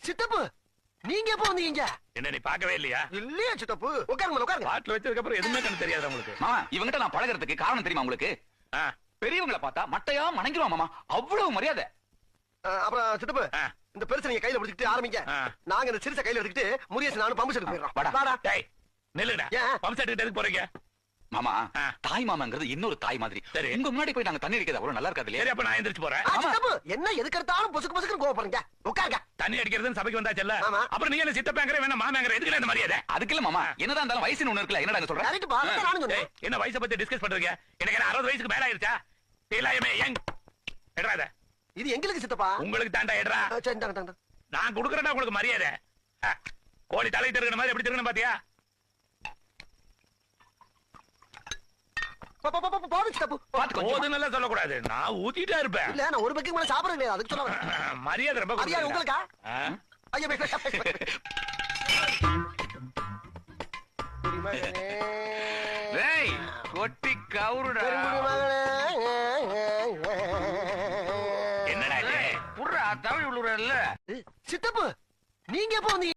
சித்தப்பு நீங்க எப்ப வந்தீங்க? என்ன நீ பார்க்கவே இல்லையா? இல்லையா சித்தப்பு? உட்காருங்க உட்காருங்க. பாட்டில் வச்சதுக்கு அப்புறம் எதுவுமே கண்ணு தெரியாது உங்களுக்கு. மாமா இவங்கிட்ட நான் பழகிறதுக்கு காரணம் தெரியுமா உங்களுக்கு? பெரியவங்களை பார்த்தா மட்டையா மணங்கிருவான் மாமா, அவ்வளவு மரியாதை. அப்புறம் சித்தப்பு இந்த பெருசை நீங்க கையில பிடிச்சிட்டு ஆரம்பிங்க. நாங்க இந்த சிறுசை கையில எடுத்துக்கிட்டு முருகேசன் நானும் பம்பு செட்டு போயிடுறோம். வாடா. டேய் நில்லுடா. பம்பு செட்டு எதுக்கு போறீங்க? மாமா தாய் மாமாங்கிறது இன்னொரு தாய் மாதிரி. உங்க முன்னாடி போய் நாங்க தண்ணி அடிக்கிறது அவ்வளவு நல்லா இருக்காது இல்லையா? சரி அப்ப நான் எந்திரிச்சு போறேன். என்ன எதுக்கு எடுத்தாலும் பொசுக்கு பொசுக்குன்னு கோவப்படுறீங்க. உட்காருங்க. தண்ணி அடிக்கிறதுன்னு சபைக்கு வந்தாச்சல்ல, அப்புறம் நீங்க என்ன சித்தப்பாங்கற வேணா மாமாங்கற எதுக்கு இந்த மரியாதை? அதுக்கு இல்ல மாமா, என்னதான் இருந்தாலும் வயசுன்னு ஒண்ணு இருக்குல்ல, என்னடா சொல்ற? கரெக்ட் பா, நானும் சொன்னேன். என்ன வயசை பத்தி டிஸ்கஸ் பண்றீங்க? எனக்கு என்ன 60 வயசுக்கு மேல ஆயிருச்சா? எல்லாமே யங். எட்றாத. இது எங்களுக்கு சித்தப்பா. உங்களுக்கு தாண்டா எட்றா. சரி தாங்க. நான் குடுக்குறேன்டா உங்களுக்கு மரியாதை. கோழி தலை திருகிற மாதிரி எப்படி திருகணும் பாத்தியா? போதுன்னு சொல்லக்கூடாது, நான் ஊத்திட்டா இருப்பேன். இல்ல நான் ஒரு பக்கம் மேல சாப்பிடறது கிடையாது, அதுக்கு சொல்ல மரியாதை ரொம்ப மரியாதை உங்களுக்கா? ஐயா டேய் கொட்டி கவுருடா. என்னடா இது? புர்ரா தமிழ் உள்ளூர்ல சித்தப்பு நீங்க எப்ப வந்தீங்க?